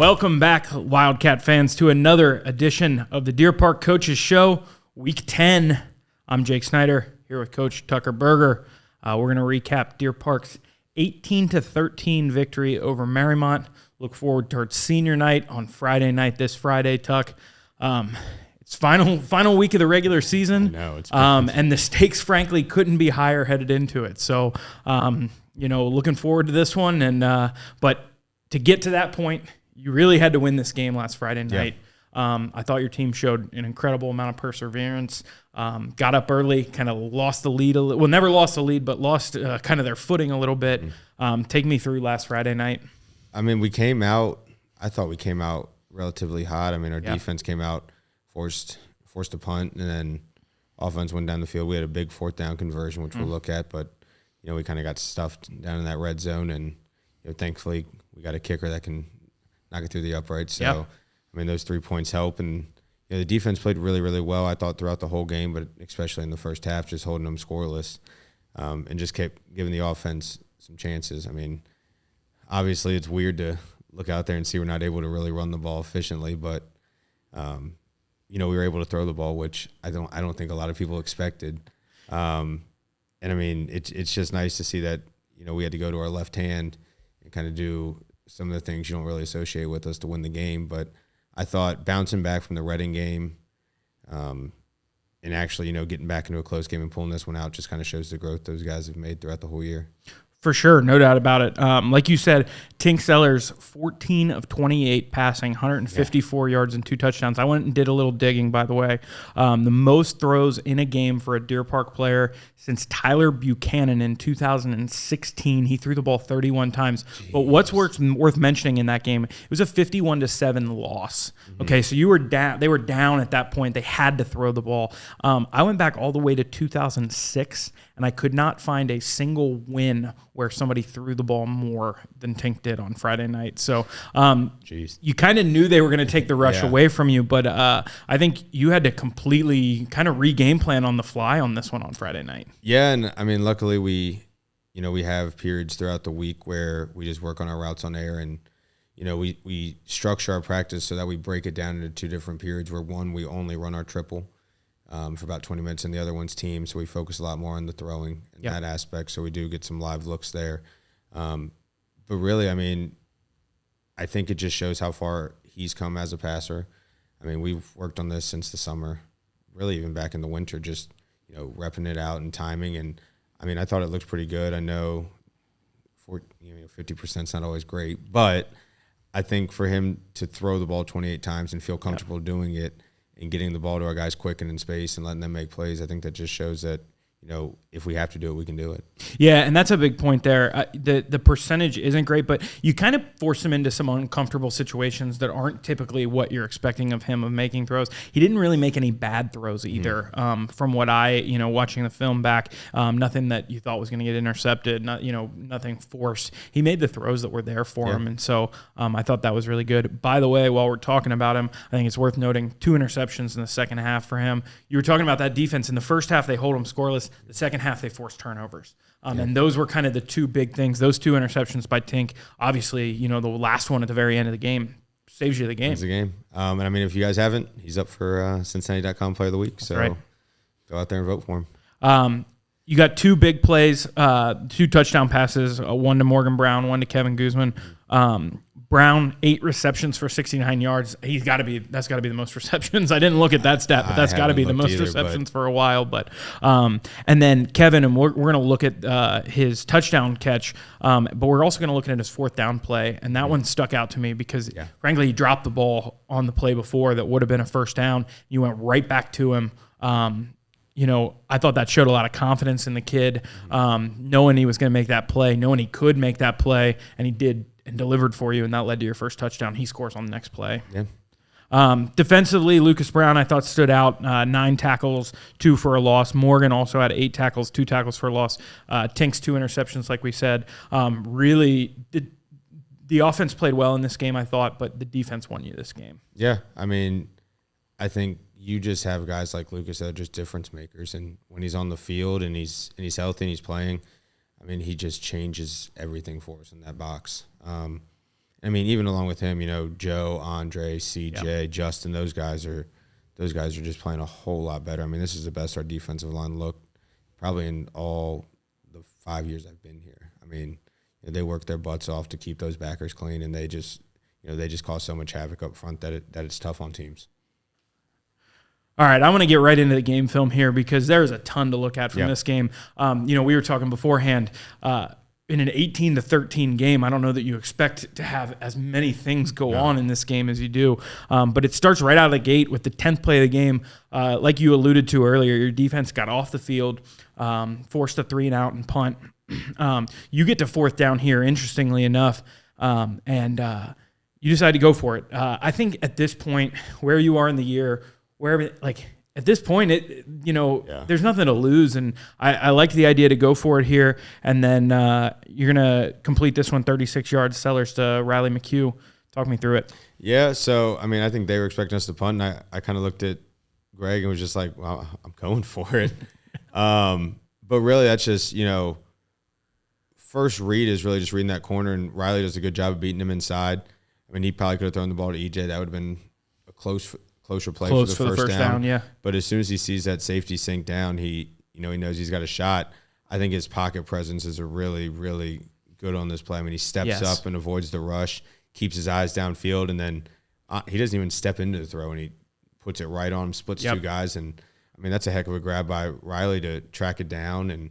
Welcome back, Wildcat fans, to another edition of the Deer Park Coaches Show, Week 10. I'm Jake Snyder, here with Coach Tucker Berger. We're going to recap Deer Park's 18-13 victory over Mariemont. Look forward towards senior night on Friday night, this Friday, Tuck. It's final week of the regular season. No, it's and the stakes, frankly, couldn't be higher headed into it. So, looking forward to this one. And but to get to that point, you really had to win this game last Friday night. Yeah. I thought your team showed an incredible amount of perseverance. Got up early, kind of lost the lead. Never lost the lead, but lost kind of their footing a little bit. Take me through last Friday night. I mean, I thought we came out relatively hot. I mean, our defense came out, forced a punt, and then offense went down the field. We had a big fourth down conversion, which we'll look at, but, we kind of got stuffed down in that red zone, and, thankfully we got a kicker that can knock it through the uprights. So, I mean, those 3 points help, and the defense played really, really well, I thought, throughout the whole game, but especially in the first half, just holding them scoreless, and just kept giving the offense some chances. I mean, obviously it's weird to look out there and see we're not able to really run the ball efficiently, but we were able to throw the ball, which I don't think a lot of people expected. And I mean, it's just nice to see that we had to go to our left hand and kind of do some of the things you don't really associate with us to win the game. But I thought bouncing back from the Reading game, and actually getting back into a close game and pulling this one out just kind of shows the growth those guys have made throughout the whole year. For sure, no doubt about it. Like you said, Tink Sellers, 14 of 28 passing, 154 yards and 2 touchdowns. I went and did a little digging, by the way. The most throws in a game for a Deer Park player since Tyler Buchanan in 2016. He threw the ball 31 times. Jeez. But what's worth mentioning in that game, it was a 51-7 loss. Mm-hmm. Okay, so you were down. They were down at that point. They had to throw the ball. I went back all the way to 2006, and I could not find a single win where somebody threw the ball more than Tink did on Friday night. So you kind of knew they were going to take the rush away from you, but I think you had to completely kind of re-game plan on the fly on this one on Friday night. Yeah, and I mean, luckily we have periods throughout the week where we just work on our routes on air, and we structure our practice so that we break it down into 2 different periods where one, we only run our triple for about 20 minutes, and the other one's team, so we focus a lot more on the throwing in that aspect, so we do get some live looks there. But really, I mean, I think it just shows how far he's come as a passer. I mean, we've worked on this since the summer, really even back in the winter, just, repping it out and timing, and, I mean, I thought it looked pretty good. I know 50% is not always great, but I think for him to throw the ball 28 times and feel comfortable doing it, and getting the ball to our guys quick and in space and letting them make plays, I think that just shows that, if we have to do it, we can do it. Yeah, and that's a big point there. The percentage isn't great, but you kind of force him into some uncomfortable situations that aren't typically what you're expecting of him of making throws. He didn't really make any bad throws either. From what I, watching the film back, nothing that you thought was going to get intercepted, nothing forced. He made the throws that were there for him, and so I thought that was really good. By the way, while we're talking about him, I think it's worth noting 2 interceptions in the second half for him. You were talking about that defense. In the first half, they hold him scoreless. The second half, they forced turnovers. And those were kind of the 2 big things. Those 2 interceptions by Tink, obviously, the last one at the very end of the game saves you the game. Saves the game. And, I mean, if you guys haven't, he's up for Cincinnati.com Player of the Week. That's so go out there and vote for him. You got 2 big plays, 2 touchdown passes, one to Morgan Brown, one to Kevin Guzman. Brown, 8 receptions for 69 yards. That's got to be the most receptions. I didn't look at that stat, but that's got to be the most receptions for a while. But and then Kevin, and we're going to look at his touchdown catch, but we're also going to look at his 4th down play, and that one stuck out to me because, frankly, he dropped the ball on the play before that would have been a first down. You went right back to him. I thought that showed a lot of confidence in the kid, knowing he was going to make that play, knowing he could make that play, and he did and delivered for you, and that led to your first touchdown. He scores on the next play. Yeah. Defensively, Lucas Brown, I thought, stood out. 9 tackles, 2 for a loss. Morgan also had 8 tackles, 2 tackles for a loss. Tink's 2 interceptions, like we said. Really, the offense played well in this game, I thought, but the defense won you this game. Yeah, I mean, I think you just have guys like Lucas that are just difference makers, and when he's on the field and he's healthy and he's playing, I mean, he just changes everything for us in that box. I mean, even along with him, Joe, Andre, CJ, Justin, those guys are just playing a whole lot better. I mean, this is the best our defensive line looked probably in all the 5 years I've been here. I mean, they work their butts off to keep those backers clean, and they just cause so much havoc up front that it's tough on teams. All right, I want to get right into the game film here because there's a ton to look at from this game. We were talking beforehand. In an 18-13 game, I don't know that you expect to have as many things go on in this game as you do. But it starts right out of the gate with the 10th play of the game. Like you alluded to earlier, your defense got off the field, forced a 3-and-out and punt. You get to fourth down here, interestingly enough, and you decide to go for it. I think at this point, where you are in the year, at this point, there's nothing to lose, and I like the idea to go for it here, and then you're going to complete this one 36 yards, Sellers to Riley McHugh. Talk me through it. Yeah, so, I mean, I think they were expecting us to punt, and I kind of looked at Greg and was just like, well, I'm going for it. But really, that's just, first read is really just reading that corner, and Riley does a good job of beating him inside. I mean, he probably could have thrown the ball to EJ. That would have been a closer play for the first down. Yeah. But as soon as he sees that safety sink down, he knows he's got a shot. I think his pocket presence is a really, really good on this play. I mean, he steps up and avoids the rush, keeps his eyes downfield, and then he doesn't even step into the throw, and he puts it right on him, splits two guys. And, I mean, that's a heck of a grab by Riley to track it down and,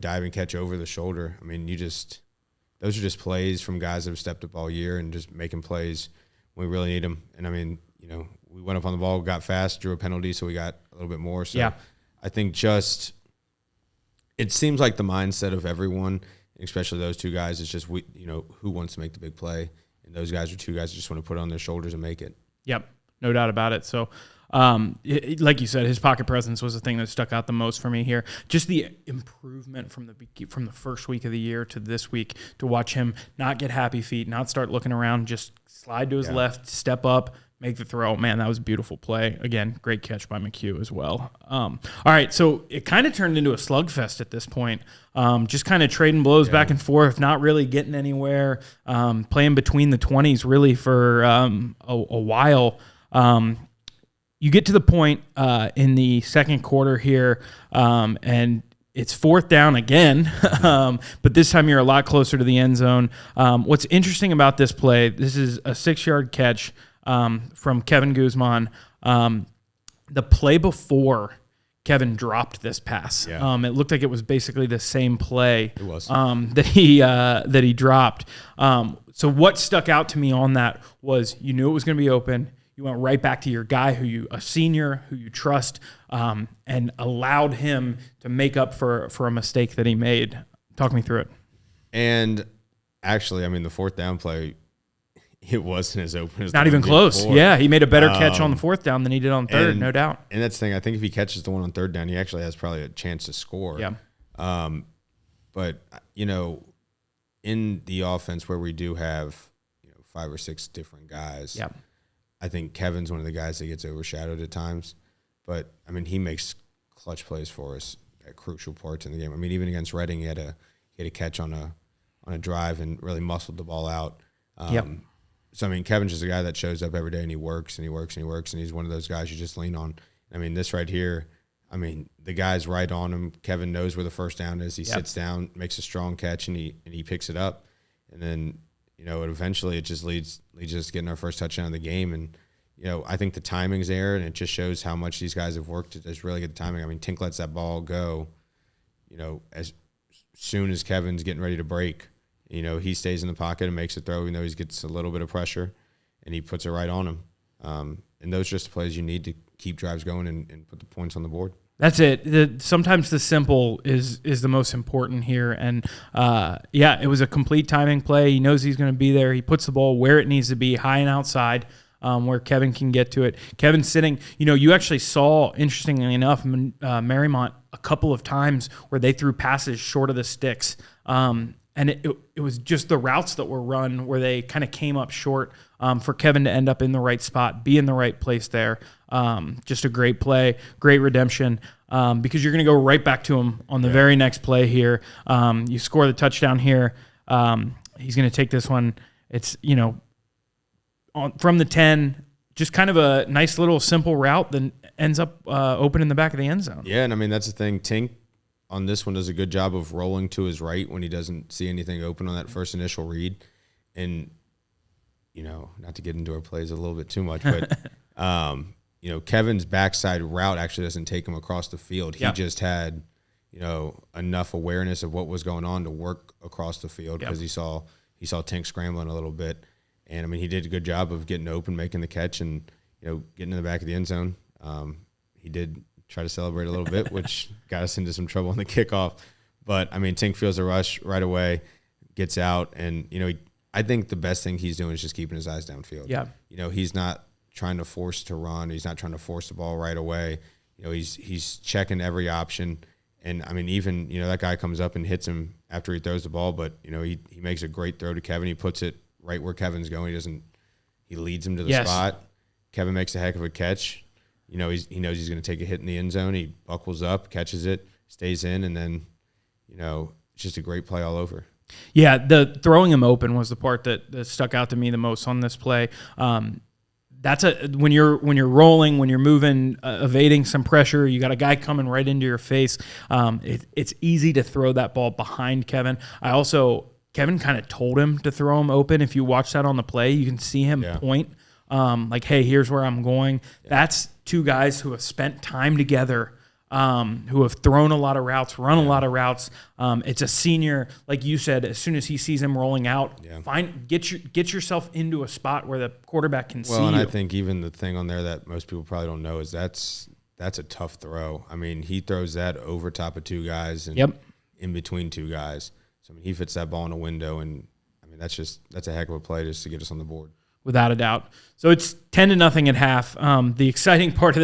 dive and catch over the shoulder. I mean, those are just plays from guys that have stepped up all year and just making plays when we really need them. And, I mean, we went up on the ball, got fast, drew a penalty, so we got a little bit more. So I think it seems like the mindset of everyone, especially those two guys, is just who wants to make the big play, and those guys are two guys that just want to put it on their shoulders and make it. Yep, no doubt about it. So, like you said, his pocket presence was the thing that stuck out the most for me here. Just the improvement from the first week of the year to this week, to watch him not get happy feet, not start looking around, just slide to his left, step up, make the throw. Man, that was a beautiful play. Again, great catch by McHugh as well. All right, so it kind of turned into a slugfest at this point. Just kind of trading blows back and forth, not really getting anywhere, playing between the 20s really for a while. You get to the point in the second quarter here, and it's fourth down again, but this time you're a lot closer to the end zone. What's interesting about this play, this is a 6-yard catch from Kevin Guzman. The play before Kevin dropped this pass, it looked like it was basically the same play that he dropped. So what stuck out to me on that was you knew it was going to be open. You went right back to your guy, a senior who you trust, and allowed him to make up for a mistake that he made. Talk me through it. And actually, I mean, the fourth down play, it wasn't as open as not even close. Yeah, he made a better catch on the fourth down than he did on third, no doubt. And that's the thing. I think if he catches the one on third down, he actually has probably a chance to score. Yeah. But in the offense where we do have 5 or 6 different guys, I think Kevin's one of the guys that gets overshadowed at times. But I mean, he makes clutch plays for us at crucial parts in the game. I mean, even against Reading, he had a catch on a drive and really muscled the ball out. So, I mean, Kevin's just a guy that shows up every day and he works and he works and he works, and he's one of those guys you just lean on. I mean, this right here, I mean, the guy's right on him. Kevin knows where the first down is. He sits down, makes a strong catch, and he picks it up. And then, eventually it just leads us to getting our first touchdown of the game. And, I think the timing's there, and it just shows how much these guys have worked to just really get the timing. I mean, Tink lets that ball go, as soon as Kevin's getting ready to break. He stays in the pocket and makes a throw, even though he gets a little bit of pressure, and he puts it right on him. And those are just the plays you need to keep drives going and put the points on the board. That's it. Sometimes the simple is the most important here. And, it was a complete timing play. He knows he's going to be there. He puts the ball where it needs to be, high and outside, where Kevin can get to it. Kevin's sitting. You actually saw, interestingly enough, Mariemont a couple of times where they threw passes short of the sticks. And it was just the routes that were run where they kind of came up short for Kevin to end up in the right spot, be in the right place there. Just a great play, great redemption, because you're going to go right back to him on the very next play here. You score the touchdown here. He's going to take this one it's, from the 10, just kind of a nice little simple route that ends up open in the back of the end zone. Yeah, and I mean, that's the thing. Tink on this one does a good job of rolling to his right when he doesn't see anything open on that first initial read. And, not to get into our plays a little bit too much, but, Kevin's backside route actually doesn't take him across the field. He just had, enough awareness of what was going on to work across the field because he saw Tink scrambling a little bit. And, I mean, he did a good job of getting open, making the catch, and, getting in the back of the end zone. He did try to celebrate a little bit, which got us into some trouble on the kickoff. But, I mean, Tink feels a rush right away, gets out, and, I think the best thing he's doing is just keeping his eyes downfield. Yeah. He's not trying to force to run. He's not trying to force the ball right away. He's checking every option. And, I mean, even, that guy comes up and hits him after he throws the ball, but, he makes a great throw to Kevin. He puts it right where Kevin's going. He leads him to the spot. Kevin makes a heck of a catch. He knows he's going to take a hit in the end zone. He buckles up, catches it, stays in, and then, it's just a great play all over. Yeah, the throwing him open was the part that stuck out to me the most on this play. That's when you're rolling, when you're moving, evading some pressure, you got a guy coming right into your face. It's easy to throw that ball behind Kevin. Kevin kind of told him to throw him open. If you watch that on the play, you can see him point like, hey, here's where I'm going. Yeah. That's two guys who have spent time together, who have thrown a lot of routes, run a lot of routes. It's a senior, like you said, as soon as he sees him rolling out, get yourself into a spot where the quarterback can see you. Well, and I think even the thing on there that most people probably don't know is that's a tough throw. I mean, he throws that over top of two guys and in between two guys. So, I mean, he fits that ball in a window, and, I mean, that's a heck of a play just to get us on the board. Without a doubt. So it's 10-0 at half. The exciting part of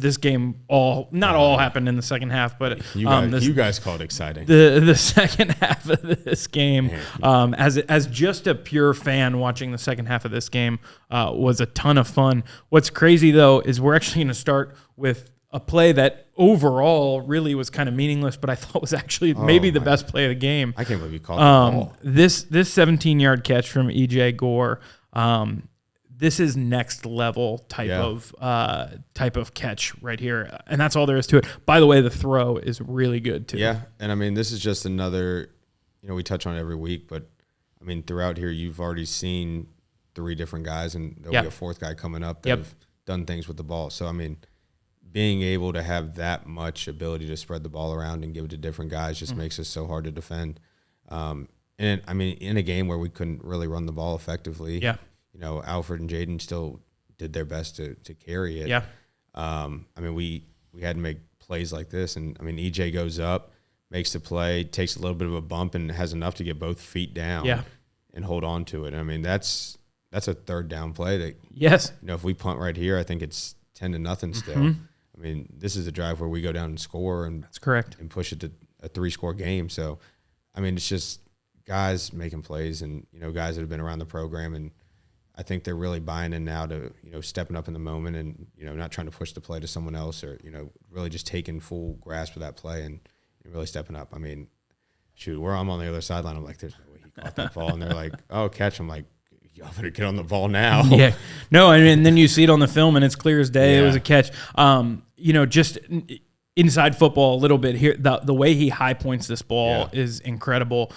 this game, not all happened in the second half, but you guys called it exciting. The second half of this game, as just a pure fan watching the second half of this game, was a ton of fun. What's crazy though is we're actually going to start with a play that overall really was kind of meaningless, but I thought was actually maybe the best play of the game. I can't believe you called the ball. This 17-yard catch from E.J. Gore. This is next level type of catch right here, and that's all there is to it. By the way, the throw is really good too. Yeah, and I mean, this is just another. We touch on it every week, but I mean, throughout here, you've already seen 3 different guys, and there'll be a 4th guy coming up that have done things with the ball. So I mean, being able to have that much ability to spread the ball around and give it to different guys just makes us so hard to defend. And I mean, in a game where we couldn't really run the ball effectively, Alfred and Jaden still did their best to carry it. Yeah. I mean, we had to make plays like this, and I mean, EJ goes up, makes the play, takes a little bit of a bump, and has enough to get both feet down. And hold on to it. I mean, that's a 3rd down play that. Yes. If we punt right here, I think it's 10-0 still. I mean, this is a drive where we go down and score, and that's correct, and push it to a 3-score game. So, I mean, it's just guys making plays, and guys that have been around the program, and I think they're really buying in now to stepping up in the moment, and not trying to push the play to someone else, or really just taking full grasp of that play and really stepping up. I mean, shoot, where I'm on the other sideline, I'm like, there's no way he caught that ball, and they're like, oh, catch. I'm like, y'all better get on the ball now. Yeah, no, and then you see it on the film, and it's clear as day. It was a catch. Just inside football a little bit here, the way he high points this ball is incredible.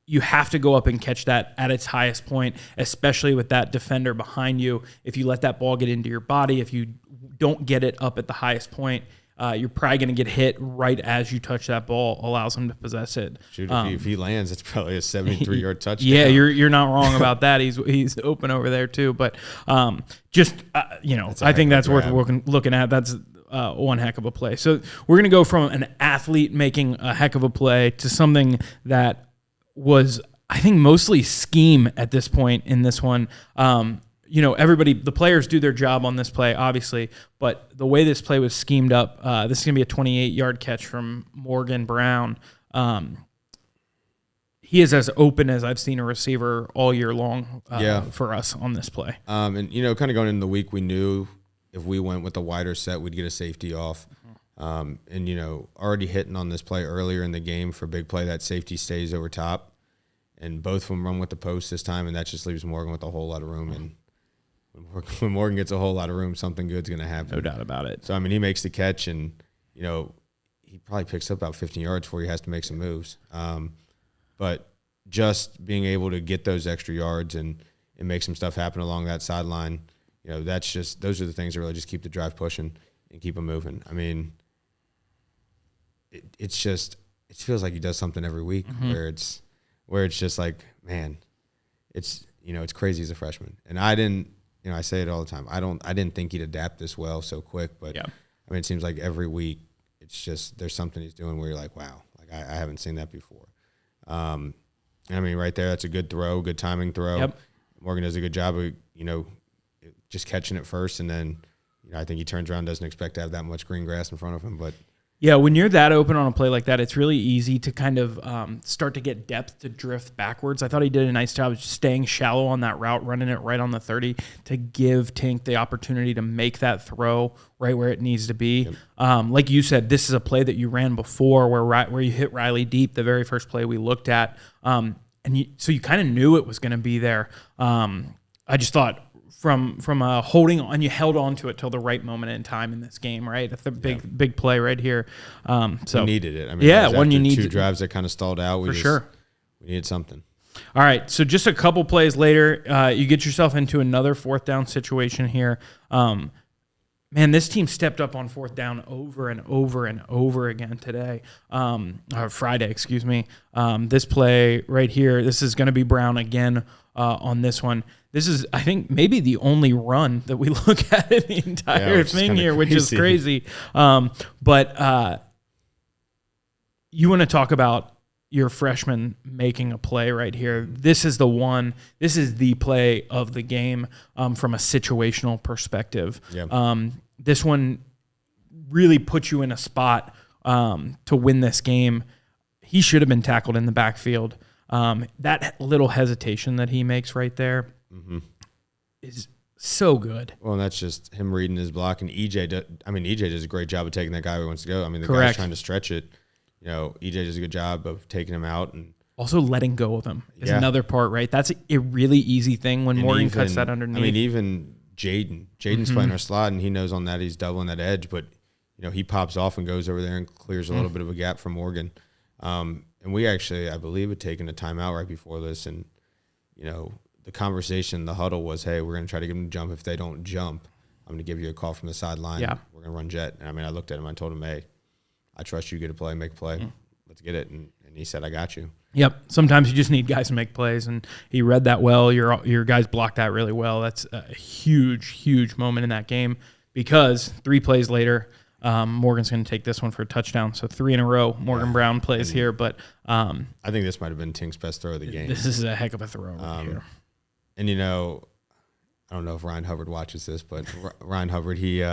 You have to go up and catch that at its highest point, especially with that defender behind you. If you let that ball get into your body, if you don't get it up at the highest point, you're probably going to get hit right as you touch that ball, allows him to possess it. Shoot, if he lands, it's probably a 73-yard touchdown. Yeah, you're not wrong about that. He's open over there too. But I think that's worth looking at. That's one heck of a play. So we're going to go from an athlete making a heck of a play to something that was, I think, mostly scheme at this point in this one. Everybody, the players do their job on this play, obviously, but the way this play was schemed up, this is going to be a 28-yard catch from Morgan Brown. He is as open as I've seen a receiver all year long for us on this play. And, kind of going into the week, we knew if we went with a wider set, we'd get a safety off. And, already hitting on this play earlier in the game for a big play, that safety stays over top. and both of them run with the post this time, and that just leaves Morgan with a whole lot of room. And when Morgan gets a whole lot of room, something good's going to happen. No doubt about it. So, I mean, he makes the catch, and, you know, he probably picks up about 15 yards before he has to make some moves. But just being able to get those extra yards and make some stuff happen along that sideline, you know, those are the things that really just keep the drive pushing and keep them moving. I mean, it feels like he does something every week where it's just like, man, it's crazy as a freshman. And I say it all the time. I didn't think he'd adapt this well so quick, but I mean, it seems like every week it's just there's something he's doing where you're like, wow, like I haven't seen that before. I mean, right there, that's a good throw, good timing throw. Yep. Morgan does a good job of, you know, just catching it first, and then, you know, I think he turns around, doesn't expect to have that much green grass in front of him. But yeah, when you're that open on a play like that, it's really easy to kind of start to get depth to drift backwards. I thought he did a nice job of staying shallow on that route, running it right on the 30 to give Tink the opportunity to make that throw right where it needs to be. Yep. Like you said, this is a play that you ran before where you hit Riley deep, the very first play we looked at. So you kind of knew it was going to be there. I just thought from holding on, you held on to it till the right moment in time in this game, right? That's the big play right here. So we needed it. I mean, when you need two drives that kind of stalled out. We needed something. All right, so just a couple plays later, you get yourself into another fourth down situation here. Man, this team stepped up on fourth down over and over and over again today. Or Friday, excuse me. This play right here, this is going to be Brown again on this one. This is, I think, maybe the only run that we look at in the entire thing here, which is crazy. But you want to talk about your freshman making a play right here. This is the one. This is the play of the game from a situational perspective. Yeah. This one really puts you in a spot to win this game. He should have been tackled in the backfield. That little hesitation that he makes right there is so good. Well, and that's just him reading his block. And EJ does a great job of taking that guy where he wants to go. I mean, the guy's trying to stretch it. You know, EJ does a good job of taking him out and also letting go of him is another part, right? That's a really easy thing when Morgan cuts that underneath. I mean, even Jaden's playing our slot, and he knows on that he's doubling that edge, but you know, he pops off and goes over there and clears a little bit of a gap for Morgan. And we actually, I believe, had taken a timeout right before this, and you know, the conversation, the huddle was, hey, we're going to try to get them to jump. If they don't jump, I'm going to give you a call from the sideline. Yeah. We're going to run jet. And I mean, I looked at him, I told him, hey, I trust you, get a play, make a play. Let's get it. And he said, I got you. Yep. Sometimes you just need guys to make plays, and he read that well. Your guys blocked that really well. That's a huge, huge moment in that game because 3 plays later, Morgan's going to take this one for a touchdown. So 3 in a row, Morgan Brown plays here. But I think this might have been Tink's best throw of the game. This is a heck of a throw right here. And, you know, I don't know if Ryan Hubbard watches this, but Ryan Hubbard, he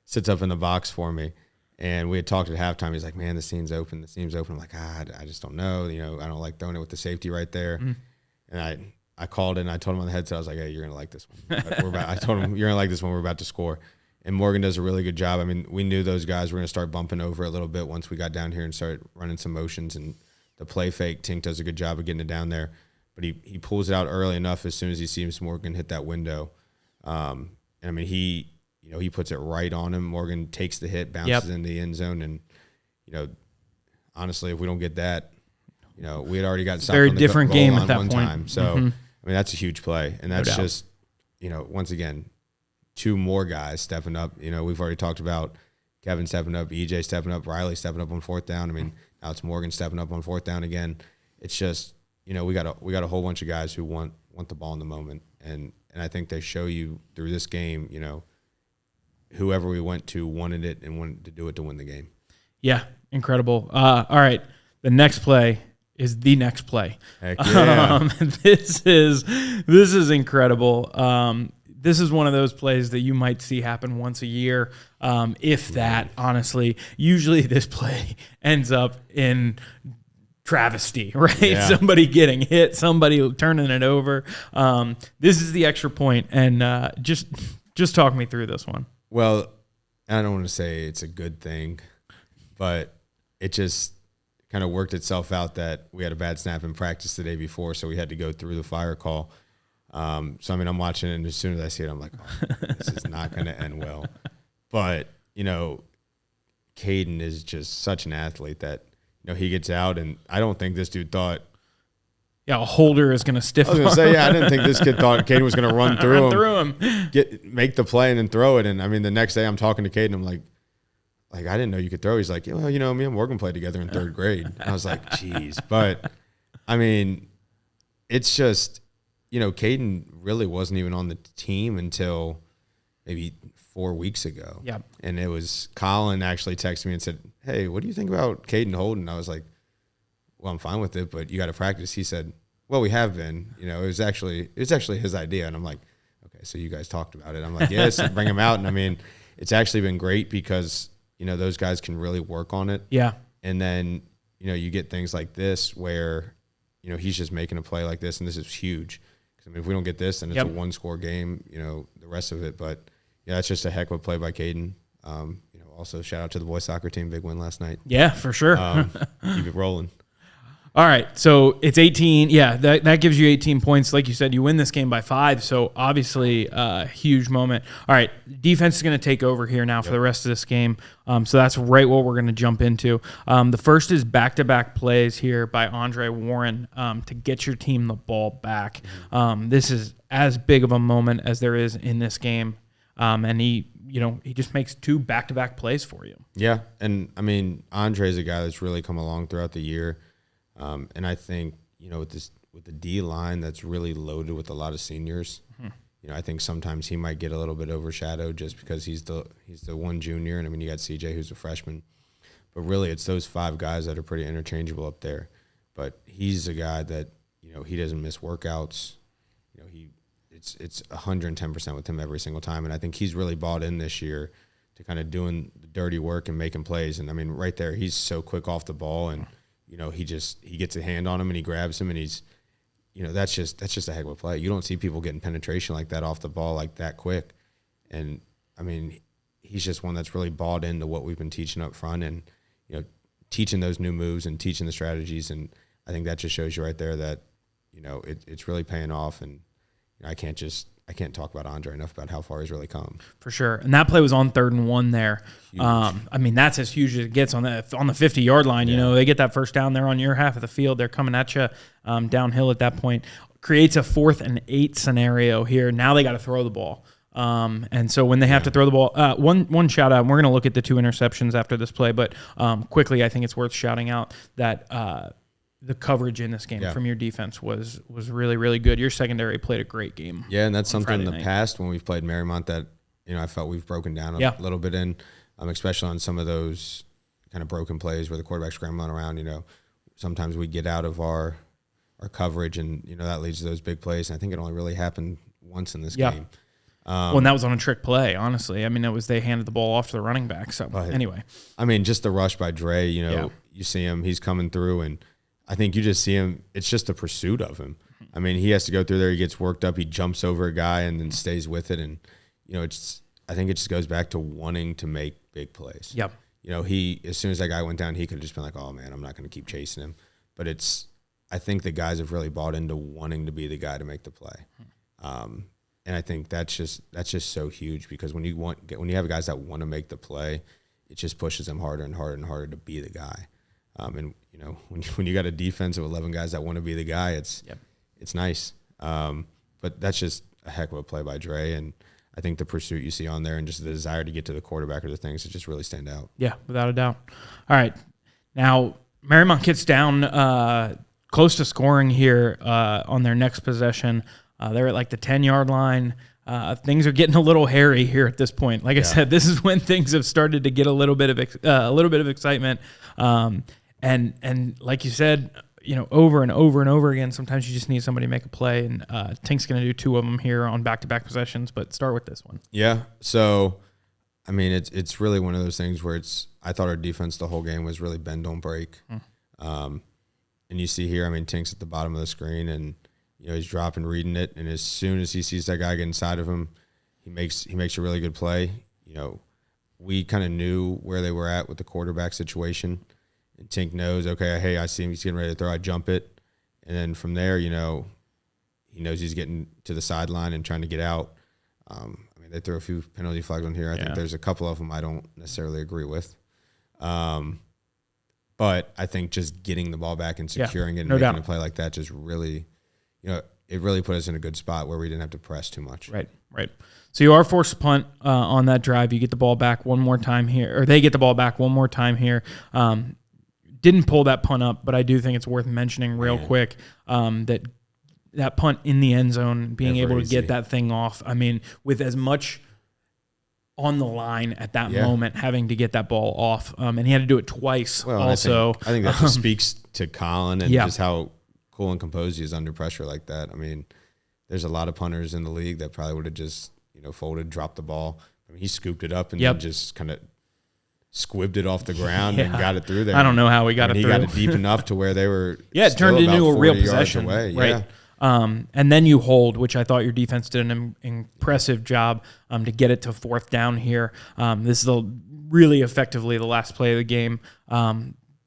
sits up in the box for me. And we had talked at halftime. He's like, man, the seam's open. The seam's open. I'm like, I just don't know. You know, I don't like throwing it with the safety right there. And I called it, and I told him on the headset, I was like, hey, you're going to like this one. I told him, you're going to like this one. We're about to score. And Morgan does a really good job. I mean, we knew those guys were going to start bumping over a little bit once we got down here and started running some motions. And the play fake, Tink does a good job of getting it down there. But he pulls it out early enough as soon as he sees Morgan hit that window. And, I mean, he puts it right on him. Morgan takes the hit, bounces in the end zone. And, you know, honestly, if we don't get that, you know, we had already got stopped very on the different goal game line at that one point. time. So, I mean, that's a huge play. And that's just, you know, once again, 2 more guys stepping up. You know, we've already talked about Kevin stepping up, EJ stepping up, Riley stepping up on fourth down. I mean, now it's Morgan stepping up on fourth down again. It's just, you know, we got a whole bunch of guys who want the ball in the moment. And I think they show you through this game, you know, whoever we went to wanted it and wanted to do it to win the game. Yeah, incredible. All right, the next play is the next play. Heck yeah. This is incredible. This is one of those plays that you might see happen once a year, if that, honestly. Usually this play ends up in travesty, right? Yeah. Somebody getting hit, somebody turning it over. This is the extra point, and just talk me through this one. Well, I don't want to say it's a good thing, but it just kind of worked itself out that we had a bad snap in practice the day before, so we had to go through the fire call. So, I mean, I'm watching it, and as soon as I see it, I'm like, oh, this is not going to end well. But, you know, Caden is just such an athlete that, you know, he gets out, and I don't think this dude thought. Yeah, a holder is going to stiff I was going to say, yeah, I didn't think this kid thought Caden was going to run through him. Make the play and then throw it. And, I mean, the next day I'm talking to Caden, I'm like, I didn't know you could throw. He's like, yeah, well, you know, me and Morgan played together in third grade. And I was like, geez. But, I mean, it's just, you know, Caden really wasn't even on the team until maybe 4 weeks ago. Yeah. And it was Colin actually texted me and said, hey, what do you think about Caden Holden? I was like, well, I'm fine with it, but you got to practice. He said, well, we have been. You know, it was actually his idea. And I'm like, okay, so you guys talked about it. I'm like, yes, bring him out. And, I mean, it's actually been great because, you know, those guys can really work on it. Yeah. And then, you know, you get things like this where, you know, he's just making a play like this, and this is huge. I mean, if we don't get this, then it's a one-score game, you know, the rest of it. But, yeah, it's just a heck of a play by Caden. You know, also shout out to the boys soccer team. Big win last night. Yeah, for sure. Keep it rolling. All right, so it's 18. Yeah, that gives you 18 points. Like you said, you win this game by 5, so obviously a huge moment. All right, defense is going to take over here now for the rest of this game. So that's right what we're going to jump into. The first is back-to-back plays here by Andre Warren to get your team the ball back. This is as big of a moment as there is in this game, and he just makes 2 back-to-back plays for you. Yeah, and, I mean, Andre's a guy that's really come along throughout the year. And I think, you know, with the D line that's really loaded with a lot of seniors, you know, I think sometimes he might get a little bit overshadowed just because he's the one junior. And I mean, you got CJ who's a freshman, but really it's those 5 guys that are pretty interchangeable up there. But he's a guy that, you know, he doesn't miss workouts. You know, it's 110% with him every single time. And I think he's really bought in this year to kind of doing the dirty work and making plays. And I mean, right there, he's so quick off the ball, and you know, he gets a hand on him and he grabs him, and he's, you know, that's just a heck of a play. You don't see people getting penetration like that off the ball like that quick. And I mean, he's just one that's really bought into what we've been teaching up front, and, you know, teaching those new moves and teaching the strategies. And I think that just shows you right there that, you know, it's really paying off. And you know, I can't talk about Andre enough about how far he's really come. For sure. And that play was on 3rd and 1 there. I mean, that's as huge as it gets on the 50-yard line. Yeah. You know, they get that first down there on your half of the field. They're coming at you downhill at that point. Creates a 4th and 8 scenario here. Now they got to throw the ball. And so when they have to throw the ball, one shout out, and we're going to look at the 2 interceptions after this play, but quickly, I think it's worth shouting out that the coverage in this game from your defense was really, really good. Your secondary played a great game. Yeah, and that's something in the past when we've played Mariemont that, you know, I felt we've broken down a little bit in, especially on some of those kind of broken plays where the quarterback's scrambling around. You know, sometimes we get out of our coverage, and, you know, that leads to those big plays. And I think it only really happened once in this game. Well, and that was on a trick play, honestly. I mean, they handed the ball off to the running back. So, anyway. I mean, just the rush by Dre, you know, you see him, he's coming through, and I think you just see him. It's just the pursuit of him. I mean, he has to go through there. He gets worked up. He jumps over a guy and then stays with it. And, you know, I think it just goes back to wanting to make big plays. Yep. You know, as soon as that guy went down, he could have just been like, oh, man, I'm not going to keep chasing him. But I think the guys have really bought into wanting to be the guy to make the play. And I think that's just so huge, because when you have guys that want to make the play, it just pushes them harder and harder and harder to be the guy. And, you know, when you got a defense of 11 guys that want to be the guy, it's nice. But that's just a heck of a play by Dre. And I think the pursuit you see on there and just the desire to get to the quarterback are the things that just really stand out. Yeah, without a doubt. All right. Now, Mariemont gets down close to scoring here on their next possession. They're at like the 10-yard line. Things are getting a little hairy here at this point. Like I said, this is when things have started to get a little bit of excitement. And like you said, you know, over and over and over again, sometimes you just need somebody to make a play. And Tink's going to do 2 of them here on back-to-back possessions. But start with this one. Yeah. So, I mean, it's really one of those things where I thought our defense the whole game was really bend don't break. And you see here, I mean, Tink's at the bottom of the screen, and you know, he's dropping, reading it, and as soon as he sees that guy get inside of him, he makes a really good play. You know, we kind of knew where they were at with the quarterback situation, and Tink knows, okay, hey, I see him, he's getting ready to throw, I jump it. And then from there, he knows he's getting to the sideline and trying to get out. They threw a few penalty flags on here. I think there's a couple of them I don't necessarily agree with. But I think just getting the ball back and securing it and making a play like that just really, it really put us in a good spot where we didn't have to press too much. Right. So you are forced to punt on that drive. You get the ball back one more time here, or they get the ball back one more time here. Didn't pull that punt up, but I do think it's worth mentioning real quick that punt in the end zone, being able to get that thing off. I mean, with as much on the line at that moment, having to get that ball off. And he had to do it twice also. I think that just speaks to Colin and just how cool and composed he is under pressure like that. I mean, there's a lot of punters in the league that probably would have just, folded, dropped the ball. I mean, he scooped it up and then just kind of squibbed it off the ground and got it through there. I don't know how he got it through. He got it deep enough to where they were it turned into a real possession. Away. Right. And then you hold, which I thought your defense did an impressive job to get it to fourth down here. This is really effectively the last play of the game.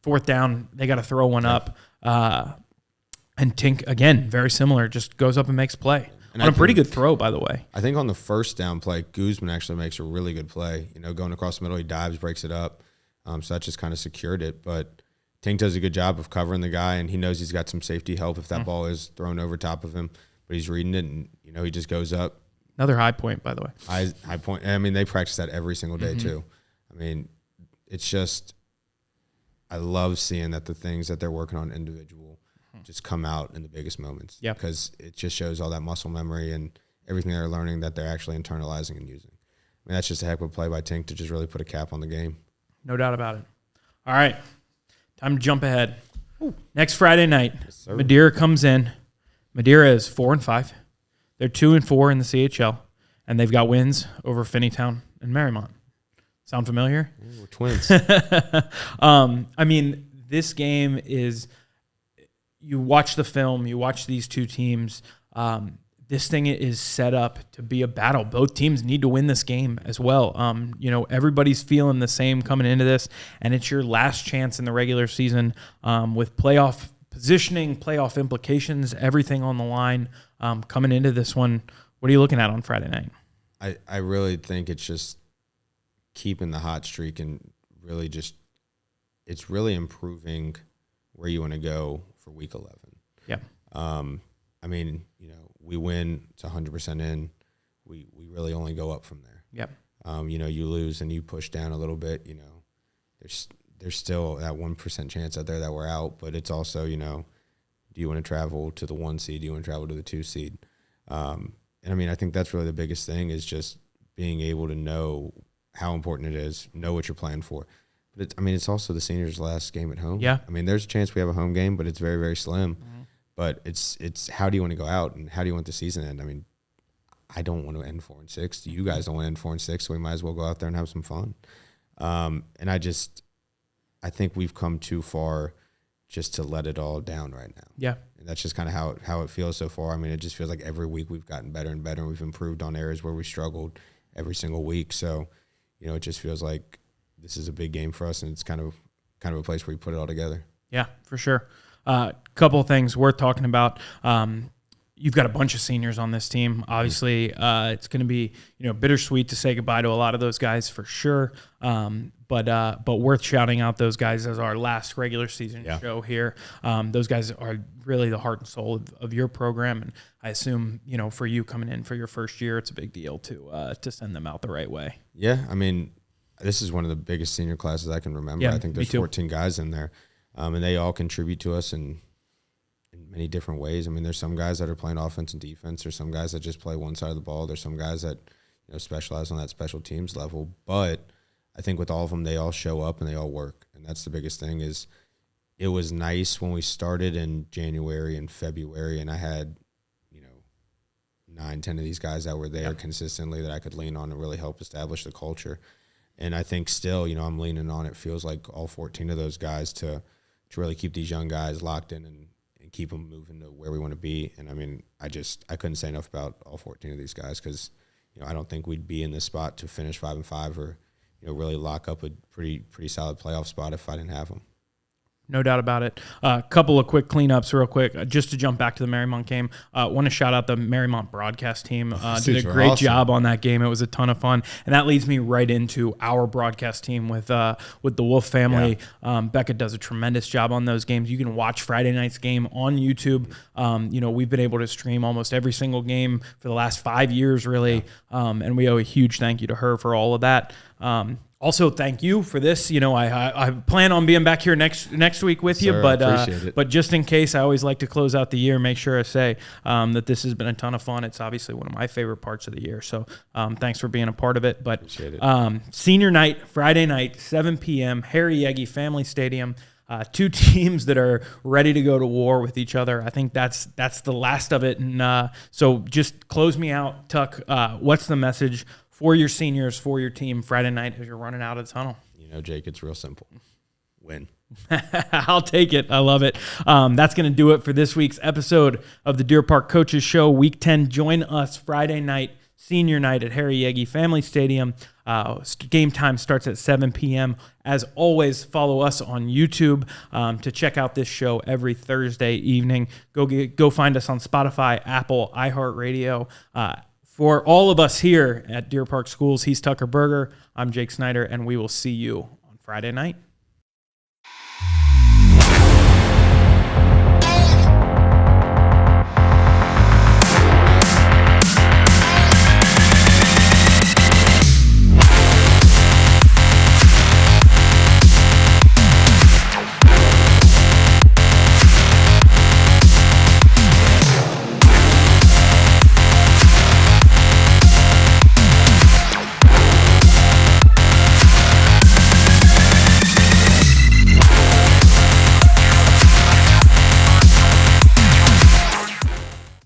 Fourth down, they got to throw one up. And Tink, again, very similar, just goes up and makes a play. And on a pretty good throw, by the way. I think on the first down play, Guzman actually makes a really good play. Going across the middle, he dives, breaks it up. So that just kind of secured it. But Tink does a good job of covering the guy, and he knows he's got some safety help if that ball is thrown over top of him. But he's reading it, and, he just goes up. Another high point, by the way. High point. I mean, they practice that every single day, too. I mean, it's just – I love seeing that the things that they're working on individual just come out in the biggest moments. Yeah. Because it just shows all that muscle memory and everything they're learning that they're actually internalizing and using. I mean, that's just a heck of a play by Tink to just really put a cap on the game. No doubt about it. All right. Time to jump ahead. Ooh. Next Friday night, Madeira comes in. Madeira is 4-5. They're 2-4 in the CHL, and they've got wins over Finneytown and Mariemont. Sound familiar? We're twins. I mean, this game is – you watch the film, you watch these two teams. This thing is set up to be a battle. Both teams need to win this game as well. Everybody's feeling the same coming into this, and it's your last chance in the regular season with playoff positioning, playoff implications, everything on the line coming into this one. What are you looking at on Friday night? I really think it's just keeping the hot streak and really just it's really improving where you want to go for week 11. Yeah. I mean, we win, it's 100% in. We really only go up from there. Yep. You lose and you push down a little bit, there's still that 1% chance out there that we're out, but it's also, do you want to travel to the 1 seed? Do you want to travel to the 2 seed? And I mean, I think that's really the biggest thing is just being able to know how important it is, know what you're playing for. But it's also the seniors' last game at home. Yeah. I mean, there's a chance we have a home game, but it's very, very slim. Mm-hmm. But it's how do you want to go out and how do you want the season to end? I mean, I don't want to end 4-6. You guys don't want to end 4-6, so we might as well go out there and have some fun. And I think we've come too far just to let it all down right now. Yeah. And that's just kind of how it feels so far. I mean, it just feels like every week we've gotten better and better, and we've improved on areas where we struggled every single week. So, it just feels like this is a big game for us, and it's kind of a place where we put it all together. Yeah, for sure. Couple of things worth talking about. You've got a bunch of seniors on this team. Obviously, it's going to be bittersweet to say goodbye to a lot of those guys for sure. But worth shouting out those guys as our last regular season show here. Those guys are really the heart and soul of your program, and I assume for you coming in for your first year, it's a big deal to send them out the right way. Yeah, I mean, this is one of the biggest senior classes I can remember. Yeah, I think there's 14 guys in there, and they all contribute to us in many different ways. I mean, there's some guys that are playing offense and defense. There's some guys that just play one side of the ball. There's some guys that specialize on that special teams level. But I think with all of them, they all show up and they all work. And that's the biggest thing is it was nice when we started in January and February, and I had 9-10 of these guys that were there consistently that I could lean on and really help establish the culture. And I think still, I'm leaning on it. Feels like all 14 of those guys to really keep these young guys locked in and keep them moving to where we want to be. And I mean, I couldn't say enough about all 14 of these guys because, I don't think we'd be in this spot to finish 5-5 or, really lock up a pretty solid playoff spot if I didn't have them. No doubt about it. A couple of quick cleanups real quick. Just to jump back to the Mariemont game, want to shout out the Mariemont broadcast team. Did a great job on that game. It was a ton of fun. And that leads me right into our broadcast team with the Wolf family. Yeah. Becca does a tremendous job on those games. You can watch Friday night's game on YouTube. We've been able to stream almost every single game for the last 5 years, really. Yeah. And we owe a huge thank you to her for all of that. Also, thank you for this. I plan on being back here next week with you, but just in case, I always like to close out the year. Make sure I say that this has been a ton of fun. It's obviously one of my favorite parts of the year. So thanks for being a part of it. But senior night, Friday night, 7 p.m., Harry Yegi Family Stadium. Two teams that are ready to go to war with each other. I think that's the last of it. And so just close me out, Tuck. What's the message for your seniors, for your team Friday night as you're running out of the tunnel? Jake, it's real simple. Win. I'll take it. I love it. That's going to do it for this week's episode of the Deer Park Coaches Show, Week 10. Join us Friday night, senior night at Harry Yegi Family Stadium. Game time starts at 7 p.m. As always, follow us on YouTube to check out this show every Thursday evening. Go find us on Spotify, Apple, iHeartRadio. For all of us here at Deer Park Schools, he's Tucker Berger. I'm Jake Snyder, and we will see you on Friday night.